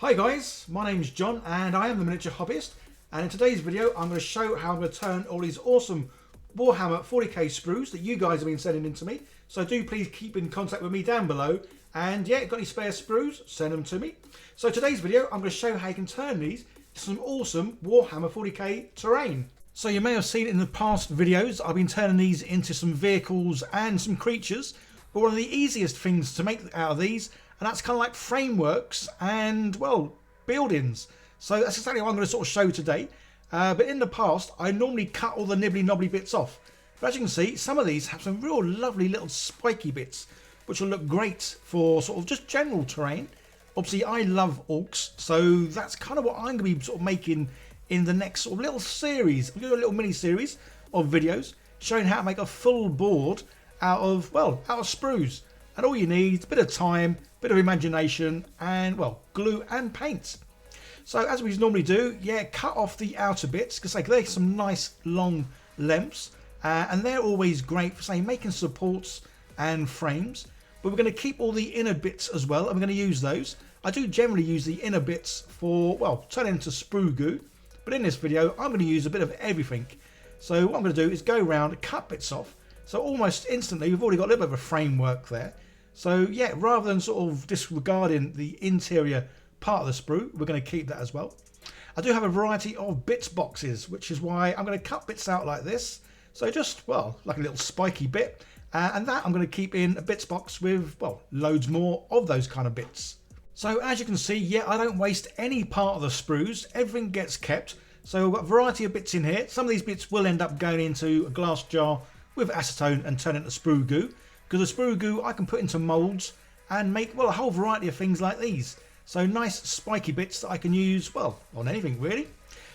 Hi guys, my name's John and I am the Miniature Hobbyist, and in today's video I'm going to show how I'm going to turn all these awesome Warhammer 40k sprues that you guys have been sending in to me. So do please keep in contact with me down below, and yeah, got any spare sprues, send them to me. So today's video I'm going to show how you can turn these to some awesome Warhammer 40k terrain. So you may have seen in the past videos I've been turning these into some vehicles and some creatures, but one of the easiest things to make out of these, and that's kind of like frameworks and, well, buildings. So that's exactly what I'm going to sort of show today. But in the past, I normally cut all the nibbly knobbly bits off. But as you can see, some of these have some real lovely little spiky bits, which will look great for sort of just general terrain. Obviously, I love orcs, so that's kind of what I'm going to be sort of making in the next sort of little series. I'm going to do a little mini series of videos showing how to make a full board out of sprues. And all you need is a bit of time, a bit of imagination, and, well, glue and paint. So as we normally do, yeah, cut off the outer bits, because they're some nice long lengths, and they're always great for, say, making supports and frames. But we're going to keep all the inner bits as well, and we're going to use those. I do generally use the inner bits for, well, turn into sprue goo, but in this video, I'm going to use a bit of everything. So what I'm going to do is go around and cut bits off. So almost instantly, we've already got a little bit of a framework there. So yeah, rather than sort of disregarding the interior part of the sprue, we're going to keep that as well. I do have a variety of bits boxes, which is why I'm going to cut bits out like this. So just, well, like a little spiky bit. And that I'm going to keep in a bits box with, well, loads more of those kind of bits. So as you can see, yeah, I don't waste any part of the sprues. Everything gets kept. So I've got a variety of bits in here. Some of these bits will end up going into a glass jar with acetone and turn it into sprue goo. Because the sprue goo I can put into moulds and make, well, a whole variety of things like these. So nice spiky bits that I can use, well, on anything really.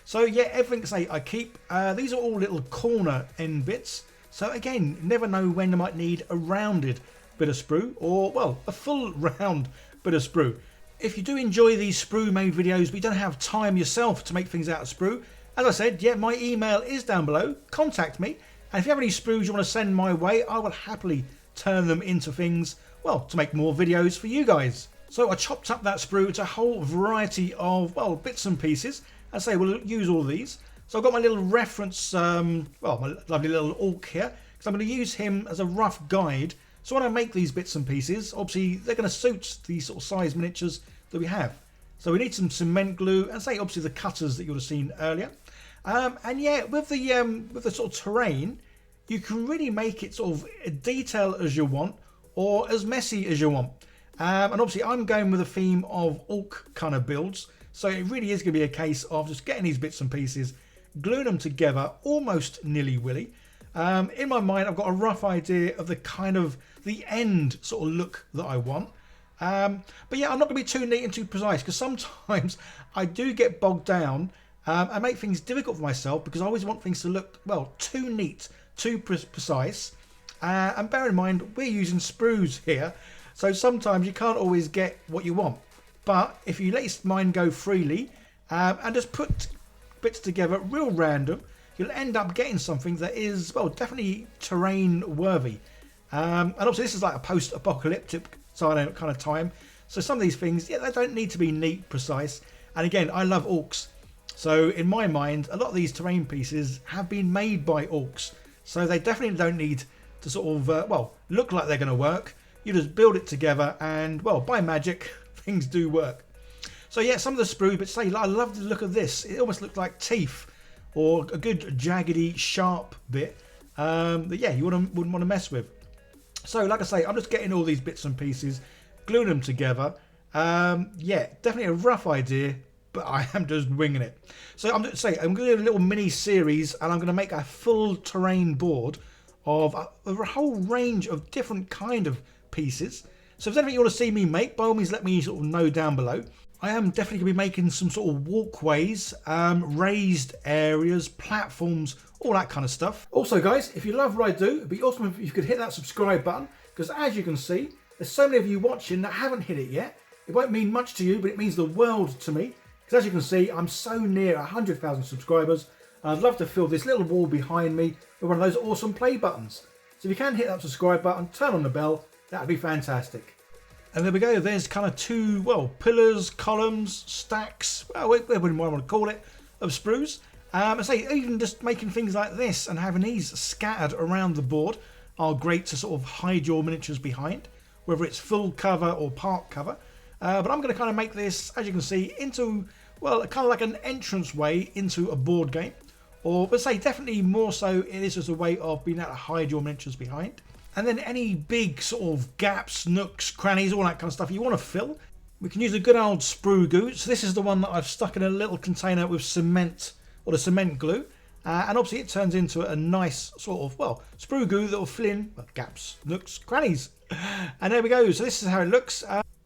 So yeah, everything I keep. These are all little corner end bits. So again, never know when you might need a rounded bit of sprue or, well, a full round bit of sprue. If you do enjoy these sprue made videos but you don't have time yourself to make things out of sprue, as I said, yeah, my email is down below. Contact me. And if you have any sprues you want to send my way, I will happily turn them into things, well, to make more videos for you guys. So I chopped up that sprue into a whole variety of, well, bits and pieces. As I say, we'll use all of these. So I've got my little reference, well, my lovely little orc here, because I'm going to use him as a rough guide. So when I make these bits and pieces, obviously they're going to suit these sort of size miniatures that we have. So we need some cement glue, and say obviously the cutters that you would have seen earlier. And yeah, with the sort of terrain, you can really make it sort of detail as you want or as messy as you want. And obviously I'm going with a theme of orc kind of builds. So it really is going to be a case of just getting these bits and pieces, gluing them together almost nilly-willy. In my mind, I've got a rough idea of the kind of the end sort of look that I want. But yeah, I'm not going to be too neat and too precise, because sometimes I do get bogged down and make things difficult for myself because I always want things to look, well, too neat, too precise. And bear in mind, we're using sprues here, so sometimes you can't always get what you want. But if you let your mind go freely and just put bits together real random, you'll end up getting something that is, well, definitely terrain worthy. And obviously this is like a post-apocalyptic kind of time, so some of these things, yeah, they don't need to be neat, precise. And again, I love orcs, so in my mind a lot of these terrain pieces have been made by orcs, so they definitely don't need to sort of well, look like they're going to work. You just build it together and, well, by magic things do work. So yeah, some of the sprue bits, say, I love the look of this. It almost looks like teeth or a good jaggedy sharp bit that, yeah, you wouldn't want to mess with. So like I say, I'm just getting all these bits and pieces, gluing them together. Yeah, definitely a rough idea, but I am just winging it. So I'm going to do a little mini series, and I'm going to make a full terrain board of a whole range of different kind of pieces. So if there's anything you want to see me make, by all means let me sort of know down below. I am definitely going to be making some sort of walkways, raised areas, platforms, all that kind of stuff. Also guys, if you love what I do, it'd be awesome if you could hit that subscribe button, because as you can see, there's so many of you watching that haven't hit it yet. It won't mean much to you, but it means the world to me, because as you can see, I'm so near 100,000 subscribers. I'd love to fill this little wall behind me with one of those awesome play buttons. So if you can hit that subscribe button, turn on the bell, that would be fantastic. And there we go, there's kind of two, well, pillars, columns, stacks, well, whatever you might want to call it, of sprues. I say, even just making things like this and having these scattered around the board are great to sort of hide your miniatures behind, whether it's full cover or part cover. But I'm going to kind of make this, as you can see, into, well, kind of like an entrance way into a board game. Or, but say, definitely more so, it is just a way of being able to hide your miniatures behind. And then any big sort of gaps, nooks, crannies, all that kind of stuff you want to fill, we can use a good old sprue goo. So this is the one that I've stuck in a little container with cement, or the cement glue. And obviously it turns into a nice sort of, well, sprue goo that will fill in gaps, nooks, crannies. And there we go. So this is how it looks.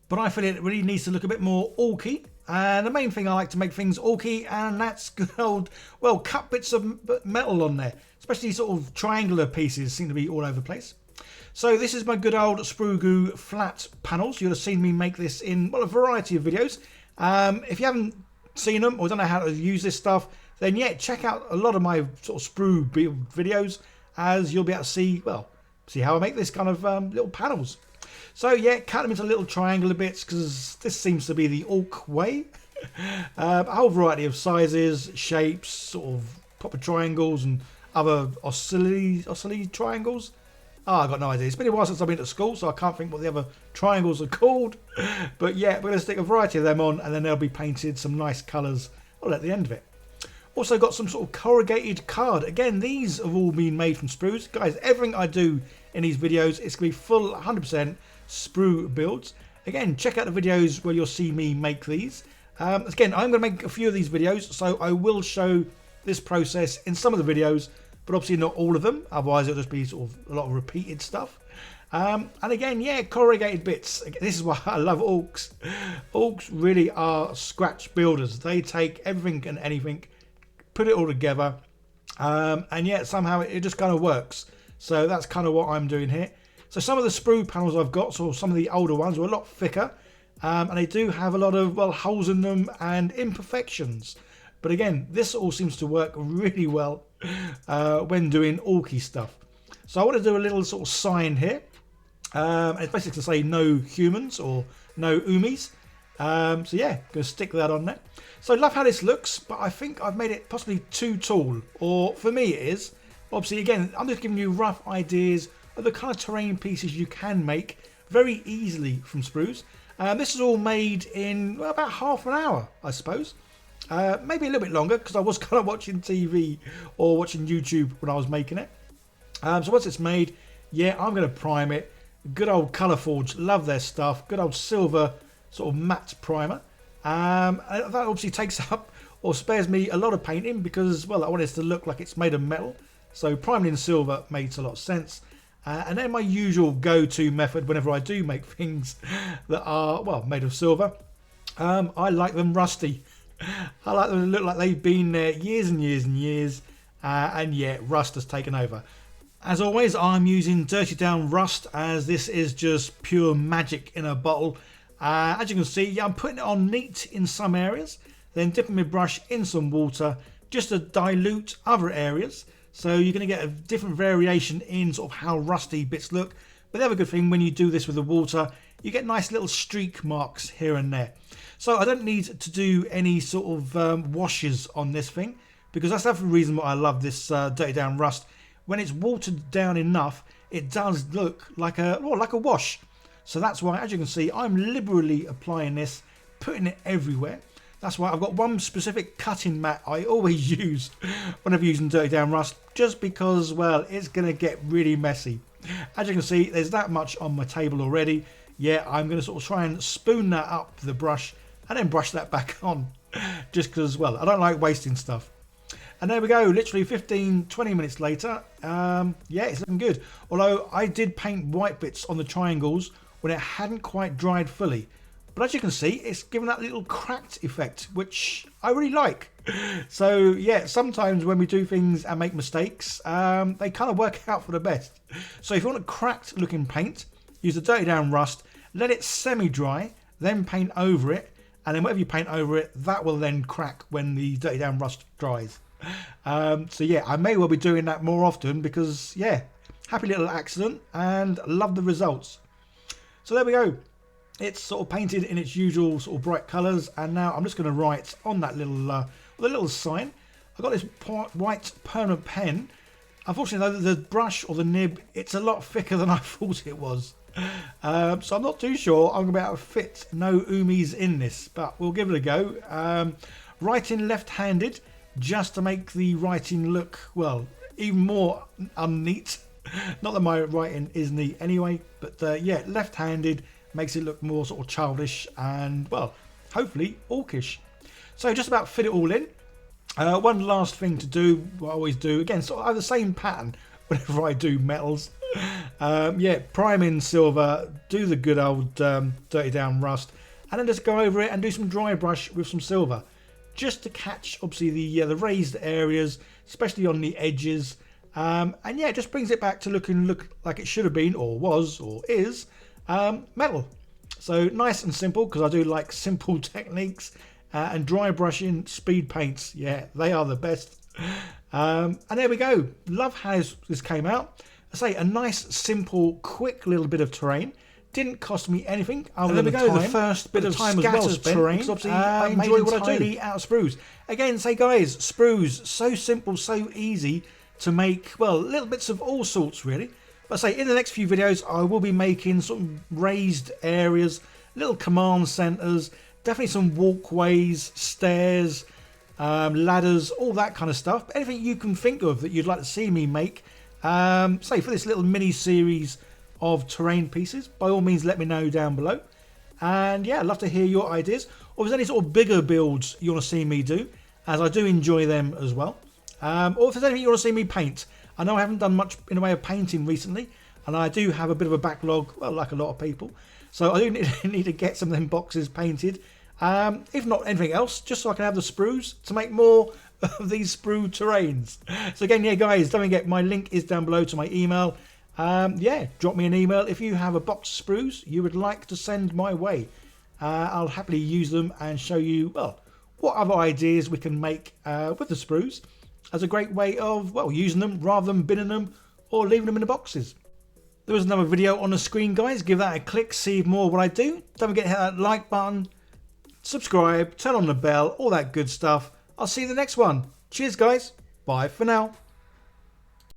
But I feel it really needs to look a bit more orky. And the main thing I like to make things orky, and that's good old, well, cut bits of metal on there. Especially sort of triangular pieces seem to be all over the place. So this is my good old sprue goo flat panels. You'll have seen me make this in, well, a variety of videos. If you haven't seen them or don't know how to use this stuff, then yeah, check out a lot of my sort of sprue videos, as you'll be able to see, well, see how I make this kind of little panels. So yeah, cut them into little triangular bits, because this seems to be the orc way. A whole variety of sizes, shapes, sort of proper triangles and other oscillatory triangles. Oh, I've got no idea. It's been a while since I've been to school, so I can't think what the other triangles are called. But yeah, we're going to stick a variety of them on, and then they'll be painted some nice colours at the end of it. Also got some sort of corrugated card. Again, these have all been made from sprues. Guys, everything I do in these videos is going to be full 100% sprue builds. Again, check out the videos where you'll see me make these. Again, I'm going to make a few of these videos, so I will show this process in some of the videos, but obviously not all of them, otherwise it'll just be sort of a lot of repeated stuff. And again, yeah, corrugated bits. This is why I love orcs. Orcs really are scratch builders. They take everything and anything, put it all together, and yet somehow it just kind of works. So that's kind of what I'm doing here. So some of the sprue panels I've got, so some of the older ones, are a lot thicker, and they do have a lot of, well, holes in them and imperfections. But again, this all seems to work really well when doing orky stuff. So I want to do a little sort of sign here. It's basically to say no humans or no oomies. So yeah, going to stick that on there. So I love how this looks, but I think I've made it possibly too tall. Or for me it is. Obviously, again, I'm just giving you rough ideas of the kind of terrain pieces you can make very easily from sprues. This is all made in, well, about half an hour, I suppose. Maybe a little bit longer, because I was kind of watching TV or watching YouTube when I was making it. So once it's made, yeah, I'm going to prime it. Good old Colour Forge, love their stuff. Good old silver sort of matte primer. And that obviously takes up or spares me a lot of painting, because, well, I want it to look like it's made of metal. So priming in silver makes a lot of sense. And then my usual go-to method whenever I do make things that are, well, made of silver, I like them rusty. I like them to look like they've been there years and years and years, and yeah, rust has taken over. As always, I'm using Dirty Down Rust, as this is just pure magic in a bottle. As you can see, yeah, I'm putting it on neat in some areas, then dipping my brush in some water just to dilute other areas. So you're going to get a different variation in sort of how rusty bits look. But the other good thing, when you do this with the water, you get nice little streak marks here and there. So I don't need to do any sort of washes on this thing, because that's the reason why I love this Dirty Down Rust. When it's watered down enough, it does look like a, well, like a wash. So that's why, as you can see, I'm liberally applying this, putting it everywhere. That's why I've got one specific cutting mat I always use whenever using Dirty Down Rust, just because, well, it's going to get really messy. As you can see, there's that much on my table already. Yeah, I'm going to sort of try and spoon that up with the brush and then brush that back on, just because, well, I don't like wasting stuff. And there we go, literally 15-20 minutes later. Yeah, it's looking good. Although I did paint white bits on the triangles when it hadn't quite dried fully. But as you can see, it's given that little cracked effect, which I really like. So yeah, sometimes when we do things and make mistakes, they kind of work out for the best. So if you want a cracked looking paint, use the Dirty Down Rust, let it semi-dry, then paint over it, and then whatever you paint over it, that will then crack when the Dirty Down Rust dries. So yeah, I may well be doing that more often, because yeah, happy little accident and love the results. So there we go. It's sort of painted in its usual sort of bright colours, and now I'm just going to write on that little the little sign. I've got this white permanent pen. Unfortunately, though, the brush or the nib, it's a lot thicker than I thought it was. So I'm not too sure I'm going to be able to fit no oomies in this, but we'll give it a go. Writing left-handed, just to make the writing look, well, even more unneat. Not that my writing is neat anyway, but yeah, left-handed makes it look more sort of childish and, well, hopefully orcish. So just about fit it all in. One last thing to do, what I always do, again, sort of have the same pattern whenever I do metals. Yeah, prime in silver, do the good old dirty down rust, and then just go over it and do some dry brush with some silver, just to catch obviously the raised areas, especially on the edges. And yeah, it just brings it back to look like it should have been, or was, or is metal. So nice and simple, because I do like simple techniques. And dry brushing, speed paints, yeah, they are the best. And there we go. Love how this came out. I say a nice, simple, quick little bit of terrain. Didn't cost me anything. Other than the first bit of time as well spent. Terrain. Obviously, I enjoy what I do out of sprues. Again, say guys, sprues, so simple, so easy to make. Well, little bits of all sorts really. But I say in the next few videos, I will be making some raised areas, little command centers. Definitely some walkways, stairs, ladders, all that kind of stuff. Anything you can think of that you'd like to see me make, say for this little mini series of terrain pieces, by all means let me know down below. And yeah, I'd love to hear your ideas. Or if there's any sort of bigger builds you want to see me do, as I do enjoy them as well. Or if there's anything you want to see me paint. I know I haven't done much in the way of painting recently, and I do have a bit of a backlog, well, like a lot of people. So I do need to get some of them boxes painted. If not anything else, just so I can have the sprues to make more of these sprue terrains. So again, yeah, guys, don't forget my link is down below to my email. Yeah, drop me an email if you have a box of sprues you would like to send my way. I'll happily use them and show you, well, what other ideas we can make with the sprues as a great way of, well, using them rather than binning them or leaving them in the boxes. There was another video on the screen, guys. Give that a click, see more what I do. Don't forget to hit that like button, subscribe, turn on the bell, all that good stuff. I'll see you in the next one. Cheers, guys. Bye for now.